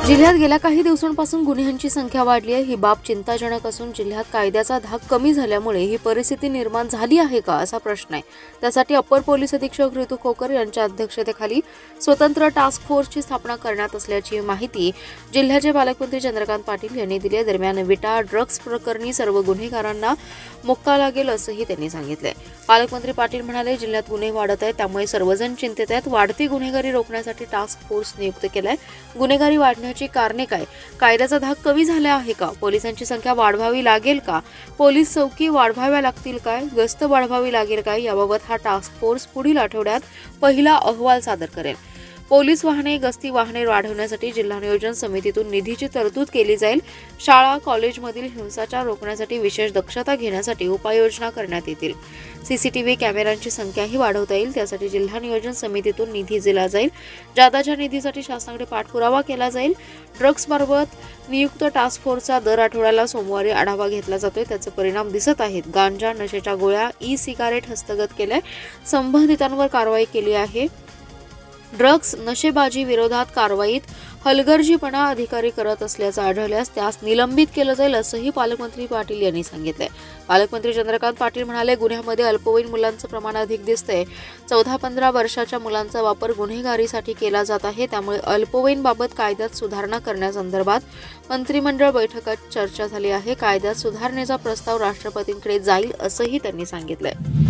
जिल्ह्यात गेल्या काही दिवसांपासून गुन्ह्यांची संख्या वाढली आहे। ही बाब चिंताजनक असून जिल्ह्यात कायद्याचा धाक कमी झाल्यामुळे ही परिस्थिती निर्माण झाली आहे का असा प्रश्न आहे। त्यासाठी अप्पर पोलीस अधीक्षक ऋतू खोकर यांच्या अध्यक्षतेखाली स्वतंत्र टास्क फोर्सची स्थापना करण्यात असल्याची माहिती जिल्ह्याचे पालकमंत्री चंद्रकांत पाटील यांनी दिली आहे। दरम्यान विटा ड्रग्ज प्रकरणी सर्व गुन्हेगारांना मुक्का लागेल असंही त्यांनी सांगितले। पालकमंत्री पाटील म्हणाले, जिल्ह्यात गुन्हे वाढत आहेत, त्यामुळे सर्वजण चिंतेत आहेत। वाढती गुन्हेगारी रोखण्यासाठी टास्क फोर्स नियुक्त केलाय। गुन्हेगारी वाढण्याची कारणे काय? कायद्याचा धाक कमी झाला आहे का? पोलिसांची संख्या वाढवावी लागेल का? पोलीस चौकी वाढवाव्या लागतील काय? गस्त वाढवावी लागेल काय? याबाबत हा टास्क फोर्स पुढील आठवड्यात पहिला अहवाल सादर करेल। पोलीस वाहने, गस्ती वाहने वाढवण्यासाठी जिल्हा नियोजन समितीतून निधीची तरतूद केली जाईल। शाळा कॉलेजमधील हिंसाचार रोखण्यासाठी विशेष दक्षता घेण्यासाठी उपाययोजना करण्यात येतील। सीसीटीव्ही कॅमेऱ्यांची संख्याही वाढवता येईल, त्यासाठी जिल्हा नियोजन समितीतून निधी दिला जाईल। जादाच्या निधीसाठी शासनाकडे पाठपुरावा केला जाईल। ड्रग्जबाबत नियुक्त टास्क फोर्सचा दर आठवड्याला सोमवारी आढावा घेतला जातोय, त्याचे परिणाम दिसत आहेत। गांजा, नशेच्या गोळ्या, ई सिगारेट हस्तगत केले, संबंधितांवर कारवाई केली आहे। ड्रग्ज नशेबाजी विरोधात कारवाईत हलगर्जीपणा अधिकारी करत असल्याचं आढळल्यास त्यास निलंबित केलं जाईल असंही पालकमंत्री पाटील यांनी सांगितलंय। पालकमंत्री चंद्रकांत पाटील म्हणाले, गुन्ह्यामध्ये अल्पवयीन मुलांचं प्रमाण अधिक दिसतंय। 14-15 वर्षाच्या मुलांचा वापर गुन्हेगारीसाठी केला जात आहे, त्यामुळे अल्पवयीन बाबत कायद्यात सुधारणा करण्यासंदर्भात मंत्रिमंडळ बैठकीत चर्चा झाली आहे। कायद्यात सुधारणेचा प्रस्ताव राष्ट्रपतींकडे जाईल असंही त्यांनी सांगितलंय।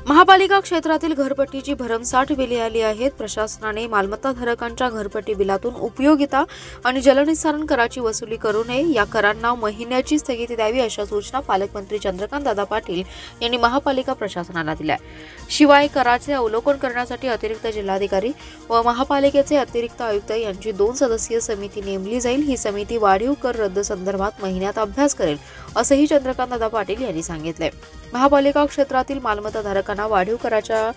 महापालिका क्षेत्रातील घरपट्टीची भरमसाठ बिले आली आहेत। प्रशासनाने मालमत्ताधारकांच्या घरपट्टी बिलातून उपयोगिता आणि जलनिस्सारण कराची वसुली करू नये, या करांना महिन्याची स्थगिती द्यावी अशा सूचना पालकमंत्री चंद्रकांत दादा पाटील यांनी महापालिका प्रशासनाला दिल्या। शिवाय कराचे अवलोकन करण्यासाठी अतिरिक्त जिल्हाधिकारी व महापालिकेचे अतिरिक्त आयुक्त यांची 2 सदस्यीय समिती नेमली जाईल। ही समिती वाढीव कर रद्द संदर्भात महिन्यात अभ्यास करेल असंही चंद्रकांत दादा पाटील यांनी सांगितले। महापालिका क्षेत्रातील मालमत्ताधारकांना वाढीव कराच्या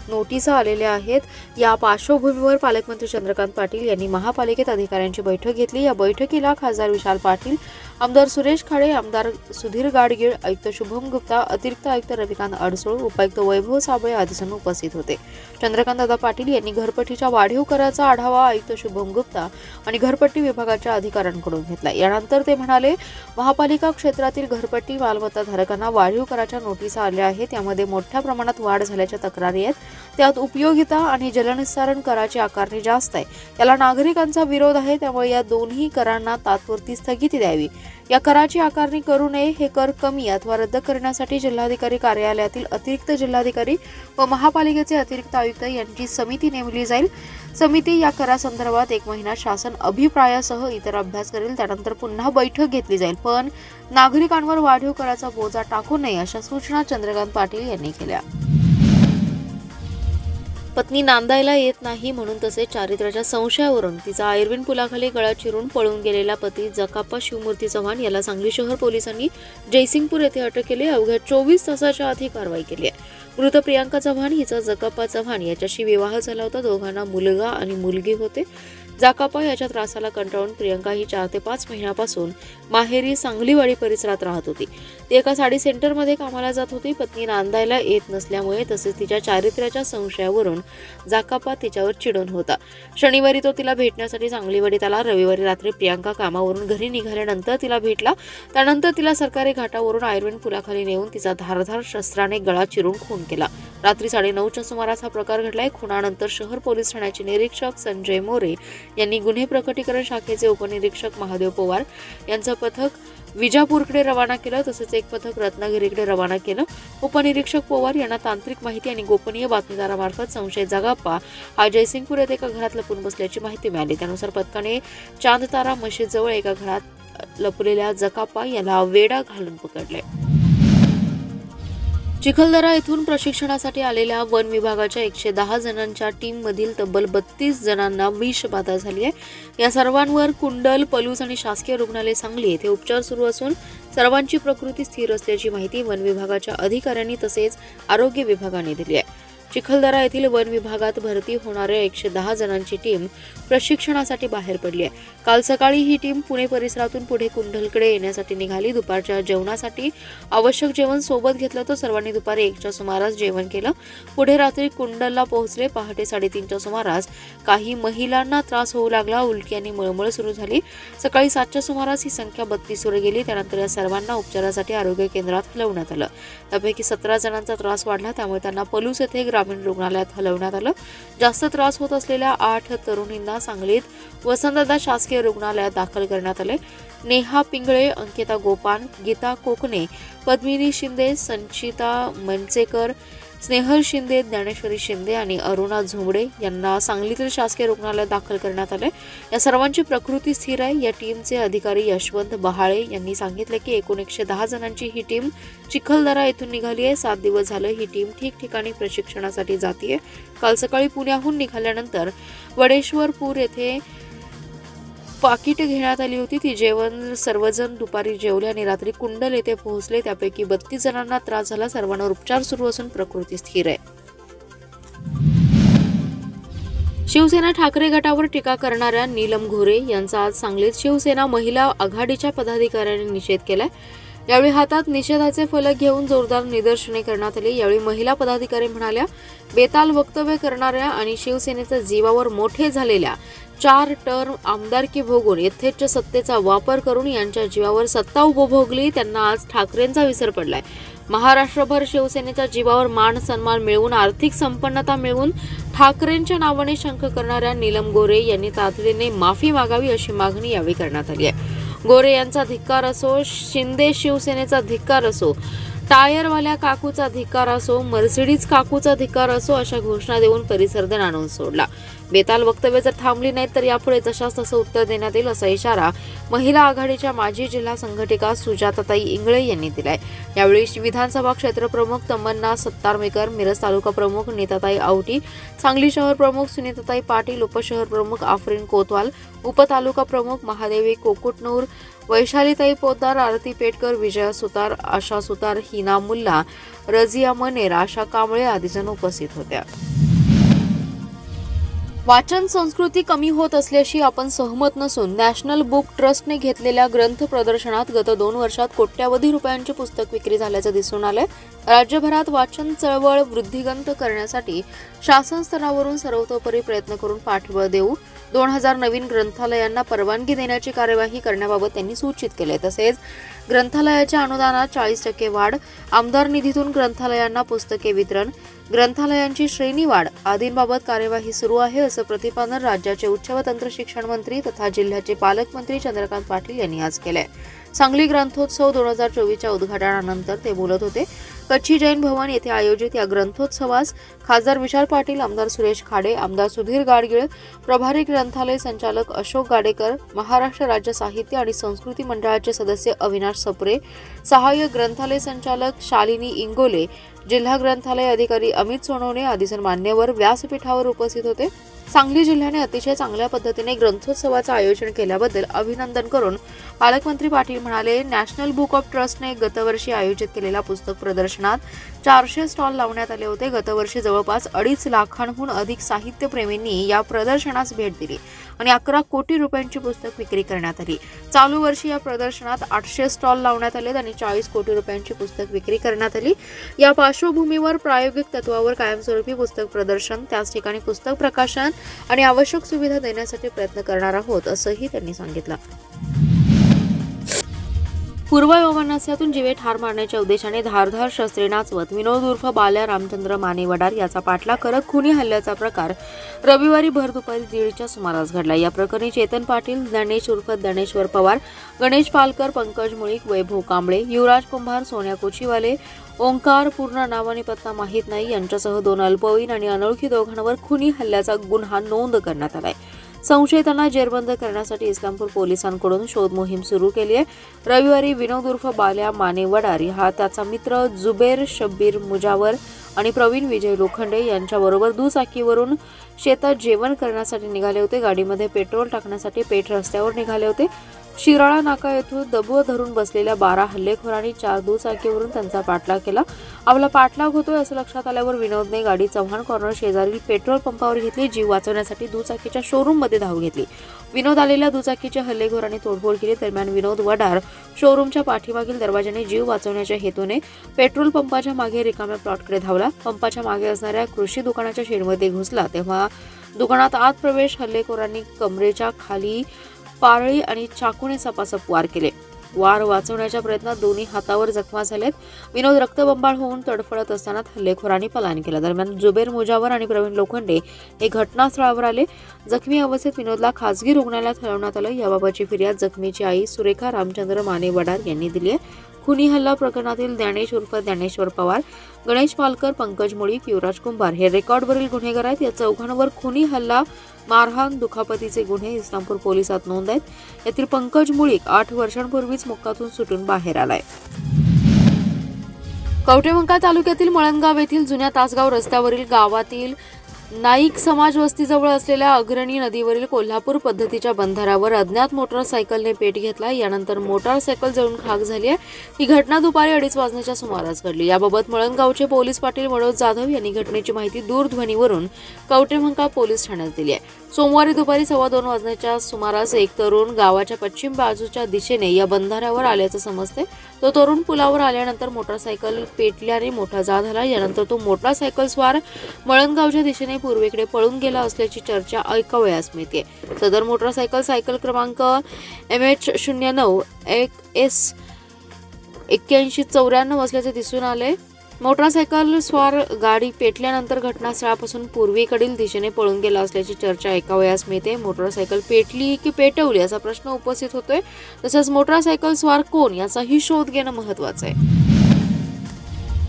नोटिसा आलेल्या आहेत। या पार्श्वभूमीवर पालकमंत्री चंद्रकांत पाटील यांनी महापालिकेत अधिकाऱ्यांची बैठक घेतली। या बैठकीला खासदार विशाल पाटील, आमदार सुरेश खाडे, आमदार सुधीर गाडगीळ, आयुक्त शुभम गुप्ता, अतिरिक्त आयुक्त रविकांत अडसूळ, उपायुक्त वैभव साबळे आदी जण उपस्थित होते। चंद्रकांत दादा पाटील यांनी घरपट्टीच्या वाढीव कराचा आढावा आयुक्त शुभम गुप्ता आणि घरपट्टी विभागाच्या अधिकाऱ्यांकडून घेतला। यानंतर ते म्हणाले, महापालिका क्षेत्रातील घरपट्टी मालमत्ताधारकांना वाढीव कराच्या नोटिसा आल्या आहेत। यामध्ये मोठ्या प्रमाणात वाढ झाल्याच्या तक्रारी आहेत। त्यात उपयोगिता आणि जलनिस्सारण कराची आकारणी जास्त आहे। याला नागरिकांचा विरोध आहे, त्यामुळे या दोन्ही करांना तात्पुरती स्थगिती द्यावी। या कराची आकारणी करू नये। हे कर कमी अथवा रद्द करण्यासाठी जिल्हाधिकारी कार्यालयातील अतिरिक्त जिल्हाधिकारी व महापालिकेचे अतिरिक्त आयुक्त यांची समिती नेमली जाईल। समिती या करासंदर्भात 1 महिना शासन अभिप्रायासह इतर अभ्यास करेल, त्यानंतर पुन्हा बैठक घेतली जाईल। पण नागरिकांवर वाढीव कराचा बोजा टाकू नये अशा सूचना चंद्रकांत पाटील यांनी केल्या। पत्नी नांदायला येत नाही म्हणून तसेच चारित्र्याच्या संशयावरून तिचा आयर्विन पुलाखाली गळा चिरून पळून गेलेला पती जकाप्पा शिवमूर्ती चव्हाण याला सांगली शहर पोलिसांनी जयसिंगपूर येथे अटक केली। अवघ्या 24 तासाच्या आधी कारवाई केली आहे। मृत प्रियांका चव्हाण हिचा जकाप्पा चव्हाण याच्याशी विवाह झाला होता। दोघांना मुलगा आणि मुलगी होते। जकाप्पा याच्या त्रासाला कंटाळून प्रियांका ही 4 ते 5 महिन्यापासून माहेरी सांगलीवाडी परिसरात राहत होती। ती एका साडी सेंटरमध्ये कामाला जात होती। पत्नी नांदायला येत नसल्यामुळे तसेच तिच्या चारित्र्याच्या संशयावरून जकाप्पा तिच्यावर चिडून होता। शनिवारी तो तिला भेटण्यासाठी सांगलीवाडीत आला। रविवारी रात्री प्रियांका कामावरून घरी निघाल्यानंतर तिला भेटला। त्यानंतर तिला सरकारी घाटावरून आयर्विन पुलाखाली नेऊन तिचा धारदार शस्त्राने गळा चिरून खून केला। रात्री 9:30च्या सुमारास हा प्रकार घडलाय। खुनानंतर शहर पोलीस ठाण्याचे निरीक्षक संजय मोरे यांनी गुन्हे प्रकटीकरण शाखेचे उपनिरीक्षक महादेव पवार यांचं पथक विजापूरकडे रवाना केलं, तसेच एक पथक रत्नागिरीकडे रवाना केलं। उपनिरीक्षक पवार यांना तांत्रिक माहिती आणि गोपनीय बातमीदारामार्फत संशयित जकाप्पा हा जयसिंगपूर येथे एका घरात लपून बसल्याची माहिती मिळाली। त्यानुसार पथकाने चांदतारा मशीदजवळ एका घरात लपलेल्या जकाप्पा याला वेढा घालून पकडले। चिखलदरा येथून प्रशिक्षणासाठी आलेल्या वन विभागाच्या 110 जणांच्या टीममधील तब्बल 32 जणांना विषबाधा झाली आहे। या सर्वांवर कुंडल, पलूस आणि शासकीय रुग्णालय सांगली येथे उपचार सुरू असून सर्वांची प्रकृती स्थिर असल्याची माहिती वन विभागाच्या अधिकाऱ्यांनी तसेच आरोग्य विभागाने दिली आहे। चिखलदरा येथील वन विभागात भरती होणाऱ्या 110 जणांची टीम प्रशिक्षणासाठी बाहेर पडली आहे। काल सकाळी ही टीम पुणे परिसरातून पुढे कुंडलकडे येण्यासाठी निघाली। दुपारच्या जेवणासाठी आवश्यक जेवण सोबत घेतलं तर सर्वांनी दुपारी 1च्या सुमारास जेवण केलं। पुढे रात्री कुंडलला पोहोचले। पहाटे 3:30च्या सुमारास काही महिलांना त्रास होऊ लागला, उलटी आणि मळमळ सुरू झाली। सकाळी 7च्या सुमारास ही संख्या 32 वर गेली। त्यानंतर या सर्वांना उपचारासाठी आरोग्य केंद्रात हलवण्यात आलं। त्यापैकी 17 जणांचा त्रास वाढला, त्यामुळे त्यांना पलूस येथे ग्रामीण रुग्णालयात हलवण्यात आलं। जास्त त्रास होत असलेल्या 8 तरुणींना सांगलीत वसंतदादा शासकीय रुग्णालयात दाखल करण्यात आले। नेहा पिंगळे, अंकिता गोपान, गीता कोकणे, पद्मिनी शिंदे, संचिता मनसेकर, स्नेहल शिंदे, ज्ञानेश्वरी शिंदे आणि अरुणा झुंबडे यांना सांगलीतील शासकीय रुग्णालयात दाखल करण्यात आले। या सर्वांची प्रकृती स्थिर आहे। या टीमचे अधिकारी यशवंत बहाळे यांनी सांगितले की एकूण 110 जणांची ही टीम चिखलदरा येथून निघाली आहे। 7 दिवस झाले ही टीम ठिकठिकाणी प्रशिक्षणासाठी जातीये। काल सकाळी पुण्याहून निघाल्यानंतर वडेश्वरपूर येथे पाकिट घेण्यात आली होती। ती जेवण सर्वजण दुपारी जेवले आणि रात्री कुंडल येथे पोहोचले। त्यापैकी 32 जणांना त्रास झाला। सर्वांवर उपचार सुरू असून प्रकृती स्थिर आहे। शिवसेना ठाकरे गटावर टीका करणाऱ्या नीलम गोरे यांचा आज सांगलीत शिवसेना महिला आघाडीच्या पदाधिकाऱ्यांनी निषेध केलाय। यावेळी हातात निषेधाचे फलक घेऊन जोरदार निदर्शने करण्यात आली। यावेळी महिला पदाधिकारी म्हणाल्या, बेताल वक्तव्य करणाऱ्या आणि शिवसेनेच्या जीवावर मोठे झालेल्या 4 टर्म आमदारकी भोगून यथेच्छ सत्तेचा वापर करून यांच्या जीवावर सत्ता उपभोगली। त्यांना आज ठाकरेंचा विसर पडलाय। महाराष्ट्रभर शिवसेनेच्या जीवावर मान सन्मान मिळवून आर्थिक संपन्नता मिळवून ठाकरेंच्या नावाने शंख करणाऱ्या नीलम गोरे यांनी तातडीने माफी मागावी अशी मागणी यावेळी करण्यात आली आहे। गोरे यांचा धिक्कार असो, शिंदे शिवसेनेचा धिक्कार असो, टायरवाल्या काकूचा धिक्कार असो, मर्सिडीज काकूचा धिक्कार असो अशा घोषणा देऊन परिसर आणून सोडला। बेताल वक्तव्य जर थांबली नाहीत तर यापुढे जशास तसं उत्तर देण्यात येईल असा इशारा महिला आघाडीच्या माजी जिल्हा संघटिका सुजाताताई इंगळे यांनी दिलाय। यावेळी विधानसभा क्षेत्र प्रमुख तमन्ना सत्तारमेकर, मिरज तालुका प्रमुख नीताताई आवटी, सांगली शहर प्रमुख सुनीताताई पाटील, उपशहर प्रमुख आफरीन कोतवाल, उपतालुका प्रमुख महादेवी कोकुटनूर, वैशालीताई पोद्दार, आरती पेटकर, विजया सुतार, आशा सुतार, हिना मुल्ला, रजिया मनेर, आशा कांबळे आदी जण उपस्थित होत्या। वाचन संस्कृती कमी होत असल्याशी आपण सहमत नसून नॅशनल बुक ट्रस्टने घेतलेल्या ग्रंथ प्रदर्शनात गत 2 वर्षात कोट्यावधी रुपयांची पुस्तक विक्री झाल्याचं दिसून आलंय। राज्यभरात वाचन चळवळ वृद्धिंगत करण्यासाठी शासन स्तरावरून सर्वतोपरी प्रयत्न करून पाठबळ देऊ 2000 नवीन ग्रंथालयांना परवानगी देण्याची कार्यवाही करण्याबाबत त्यांनी सूचित केले। तसेच ग्रंथालयाच्या अनुदानात 40% वाढ, आमदार निधीतून ग्रंथालयांना पुस्तके वितरण, ग्रंथालयांची श्रेणी वाढ आदींबाबत कार्यवाही सुरू आहे असं प्रतिपादन राज्याचे उच्च व तंत्र शिक्षण मंत्री तथा जिल्ह्याचे पालकमंत्री चंद्रकांत पाटील यांनी आज केले। सांगली ग्रंथोत्सव 2024च्या उद्घाटनानंतर ते बोलत होते। कच्ची जैन भवन येथे आयोजित या ग्रंथोत्सवास खासदार विशाल पाटील, आमदार सुरेश खाडे, आमदार सुधीर गाडगीळ, प्रभारी ग्रंथालय संचालक अशोक गाडेकर, महाराष्ट्र राज्य साहित्य आणि संस्कृती मंडळाचे सदस्य अविनाश सप्रे, सहाय्यक ग्रंथालय संचालक शालिनी इंगोले, जिल्हा ग्रंथालय अधिकारी अमित सोनवणे आदी जण मान्यवर व्यासपीठावर उपस्थित होते। सांगली जिल्ह्याने अतिशय चांगल्या पद्धतीने ग्रंथोत्सवाचं आयोजन केल्याबद्दल अभिनंदन करून पालकमंत्री पाटील म्हणाले, नॅशनल बुक ऑफ ट्रस्टने गतवर्षी आयोजित केलेल्या पुस्तक प्रदर्शनात 400 स्टॉल लावण्यात आले होते। गतवर्षी जवळपास 2.5 लाखांहून अधिक साहित्यप्रेमींनी या प्रदर्शनास भेट दिली आणि 11 कोटी रुपयांची पुस्तक विक्री करण्यात आली। चालू वर्षी या प्रदर्शनात 800 स्टॉल लावण्यात आले आणि 40 कोटी रुपयांची पुस्तक विक्री करण्यात आली। या पार्श्वभूमीवर प्रायोगिक तत्वावर कायमस्वरूपी पुस्तक प्रदर्शन, त्याच ठिकाणी पुस्तक प्रकाशन आणि आवश्यक सुविधा देण्यासाठी प्रयत्न करणार आहोत असंही त्यांनी सांगितलं। पूर्व यवनास्यातून जीवे ठार मारण्याच्या उद्देशाने धारधार शस्त्रे नाचवत विनोद उर्फ बाल्या रामचंद्र माने वडार याचा पाठलाग करत खुनी हल्ल्याचा प्रकार रविवारी भर दुपारी 1:30च्या सुमारास घडला। या प्रकरणी चेतन पाटील, गणेश उर्फ ज्ञानेश्वर पवार, गणेश पालकर, पंकज मुळीक, वैभव कांबळे, युवराज कुंभार, सोन्या कोचीवाले, ओंकार पूर्ण नाव आणि पत्ता माहीत नाही यांच्यासह 2 अल्पवयीन आणि अनोळखी दोघांवर खुनी हल्ल्याचा गुन्हा नोंद करण्यात आलाय। संशयितांना जेरबंद करण्यासाठी इस्लामपूर पोलिसांकडून शोध मोहीम सुरू केली आहे। रविवारी विनोद उर्फ बाल्या माने वडार हा त्याचा मित्र जुबेर शब्बीर मुजावर आणि प्रवीण विजय लोखंडे यांच्याबरोबर दुचाकीवरून शेतात जेवण करण्यासाठी निघाले होते। गाडीमध्ये पेट्रोल टाकण्यासाठी पेठ रस्त्यावर निघाले होते। शिराळा नाका येथून दबव धरून बसलेल्या 12 हल्लेखोरांनी 4 दुचाकीवरून त्यांचा पाठलाग केला. आपला पाठलाग होतोय असं लक्षात आल्यावर विनोदने गाडी चव्हाण कॉर्नर शेजारील पेट्रोल पंपावर घेतली. जीव वाचवण्यासाठी दुचाकीच्या शोरूम मध्ये धाव घेतली. विनोद आलेल्या दुचाकीच्या हल्लेखोरांनी तोडफोड केली. दरम्यान विनोद वडार शोरूमच्या पाठीमागील दरवाजाने जीव वाचवण्याच्या हेतूने पेट्रोल पंपाच्या मागे रिकाम्या प्लॉटकडे धावला. पंपाच्या मागे असणाऱ्या कृषी दुकानाच्या शेडमध्ये घुसला तेव्हा दुकानात आत प्रवेश हल्लेखोरांनी कमरेच्या खाली पारळी आणि चाकूने सपासप वार केले. वार वाचवण्याच्या प्रयत्नात दोन्ही हातावर जखमा झालेत. विनोद रक्तबंबाळ होऊन तडफडत असताना हल्लेखोरांनी पलायन केलं. दरम्यान जुबेर मुजावर आणि प्रवीण लोखंडे हे घटनास्थळावर आले. जखमी अवस्थेत विनोदला खासगी रुग्णालयात हलवण्यात आलं. याबाबतची फिर्याद जखमीची आई सुरेखा रामचंद्र माने वडार यांनी दिली आहे. खुनी हल्ला प्रकरणातील ज्ञानेश उर्फ ज्ञानेश्वर पवार, गणेश पालकर, पंकज मुळीक, युवराज कुंभार हे रेकॉर्डवरील गुन्हेगार आहेत. या चौघांवर खुनी हल्ला, मारहाण, दुखापतीचे गुन्हे इस्लामपूर पोलिसात नोंद आहेत. यातील पंकज मुळीक 8 वर्षांपूर्वीच मोक्कातून सुटून बाहेर आलाय. कवठेमंकाळ तालुक्यातील मळणगाव येथील जुन्या तासगाव रस्त्यावरील गावातील नाईक समाज वस्तीजवळ असलेल्या अग्रणी नदीवरील कोल्हापूर पद्धतीच्या बंधाऱ्यावर अज्ञात मोटारसायकलने पेट घेतला. यानंतर मोटारसायकल जळून खाक झाली आहे. ही घटना दुपारी 2:30 वाजण्याच्या सुमारास घडली. याबाबत मळणगावचे पोलीस पाटील मनोज जाधव यांनी घटनेची माहिती दूरध्वनीवरून कवठेमंकाळ पोलीस ठाण्यात दिली आहे. सोमवारी दुपारी 2:15 वाजण्याच्या सुमारास एक तरुण गावाच्या पश्चिम बाजूच्या दिशेने या बंधाऱ्यावर आल्याचं समजते. तो तरुण पुलावर आल्यानंतर मोटारसायकल पेटल्याने मोठा जाळ झाला. यानंतर तो मोटारसायकल स्वार मळणगावच्या दिशेने पूर्वेकडे पळून गेला असल्याची चर्चा ऐकावयास मिळते. सदर मोटारसायकल सायकल क्रमांक MH09 1S 8194 असल्याचे दिसून आले. मोटारसायकल स्वार गाडी पेटल्यानंतर घटनास्थळापासून पूर्वेकडील दिशेने पळून गेला असल्याची चर्चा ऐकावयास मिळते. मोटारसायकल पेटली की पेटवली असा प्रश्न उपस्थित होतोय. तसंच मोटारसायकल स्वार कोण याचाही शोध घेणं महत्त्वाचं आहे.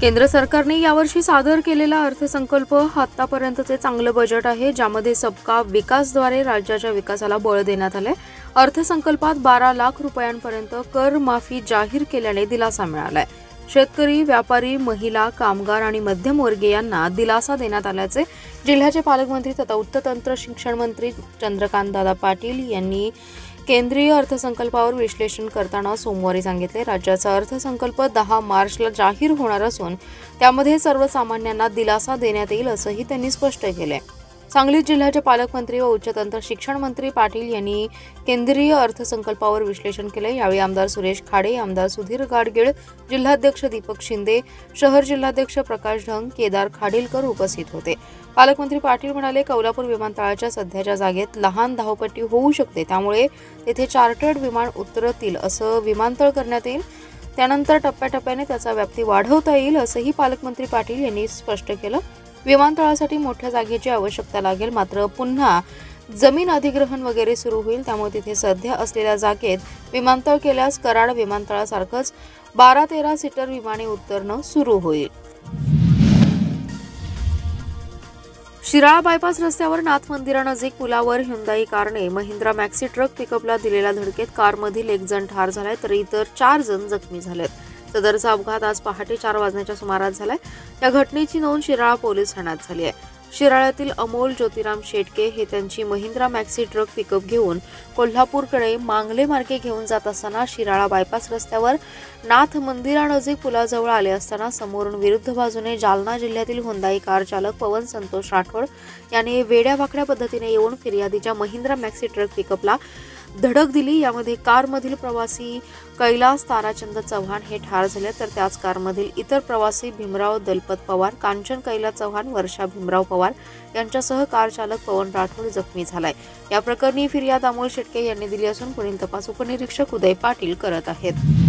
केंद्र सरकारने यावर्षी सादर केलेला अर्थसंकल्प आतापर्यंतचे चांगलं बजेट आहे, ज्यामध्ये सबका विकासद्वारे राज्याच्या विकासाला बळ देण्यात आले. अर्थसंकल्पात 12 लाख रुपयांपर्यंत कर माफी जाहीर केल्याने दिलासा मिळालाय. शेतकरी, व्यापारी, महिला, कामगार आणि मध्यमवर्गीयांना दिलासा देण्यात आल्याचे जिल्ह्याचे पालकमंत्री तथा उच्च तंत्र शिक्षण मंत्री चंद्रकांत दादा पाटील यांनी केंद्रीय अर्थसंकल्पावर विश्लेषण करताना सोमवारी सांगितले. राज्याचा अर्थसंकल्प 10 मार्चला जाहीर होणार असून त्यामध्ये सर्वसामान्यांना दिलासा देण्यात येईल असंही त्यांनी स्पष्ट केले. सांगली जिल्ह्याचे पालकमंत्री व उच्च तंत्र शिक्षण मंत्री पाटील यांनी केंद्रीय अर्थसंकल्पावर विश्लेषण केले. यावेळी आमदार सुरेश खाडे, आमदार सुधीर गाडगीळ, जिल्हाध्यक्ष दीपक शिंदे, शहर जिल्हाध्यक्ष प्रकाश ढंग, केदार खाडीलकर उपस्थित होते. पालकमंत्री पाटील म्हणाले, कोल्हापूर विमानतळाच्या सध्याच्या जागेत लहान धावपट्टी होऊ शकते, त्यामुळे तेथे चार्टर्ड विमान उतरतील असं विमानतळ करण्यात येईल. त्यानंतर टप्प्याटप्प्याने त्याचा व्याप्ती वाढवता येईल असंही पालकमंत्री पाटील यांनी स्पष्ट केलं. विमानतळासाठी मोठ्या जागेची आवश्यकता लागेल, मात्र पुन्हा जमीन अधिग्रहण वगैरे सुरू होईल, त्यामुळे तिथे सध्या असलेल्या जागेत विमानतळ केल्यास कराड विमानतळासारखंच 12-13 सीटर विमाने उतरणं सुरू होईल. शिराळा बायपास रस्त्यावर नाथ मंदिरानजीक पुलावर ह्युंदाई कारने महिंद्रा मॅक्सी ट्रक पिकअपला दिलेल्या धडकेत कारमधील 1 जण ठार झालाय तर इतर 4 जण जखमी झालेत. सदरचा अपघात आज पहाटे 4 वाजण्याच्या सुमारास झालाय. या घटनेची नोंद शिराळा पोलीस ठाण्यात झाली आहे. शिराळ्यातील अमोल ज्योतिराम शेटके हे त्यांची महिंद्रा मॅक्सी ट्रक पिकअप घेऊन कोल्हापूरकडे मांगले मार्गे घेऊन जात असताना शिराळा बायपास रस्त्यावर नाथ मंदिरानजीक पुलाजवळ आले असताना समोरून विरुद्ध बाजूने जालना जिल्ह्यातील हुंदाई कार चालक पवन संतोष राठोड याने वेड्यावाकड्या पद्धतीने येऊन फिर्यादीच्या महिंद्रा मॅक्सी ट्रक पिकअपला धडक दिली. यामध्ये कारमधील प्रवासी कैलास ताराचंद चव्हाण हे ठार झाले तर त्याच कारमधील इतर प्रवासी भीमराव दलपत पवार, कांचन कैलास चव्हाण, वर्षा भीमराव पवार यांच्यासह कार चालक पवन राठोड जखमी झालाय. या प्रकरणी फिर्याद अमोल शेटके यांनी दिली असून पुढील तपास उपनिरीक्षक उदय पाटील करत आहेत.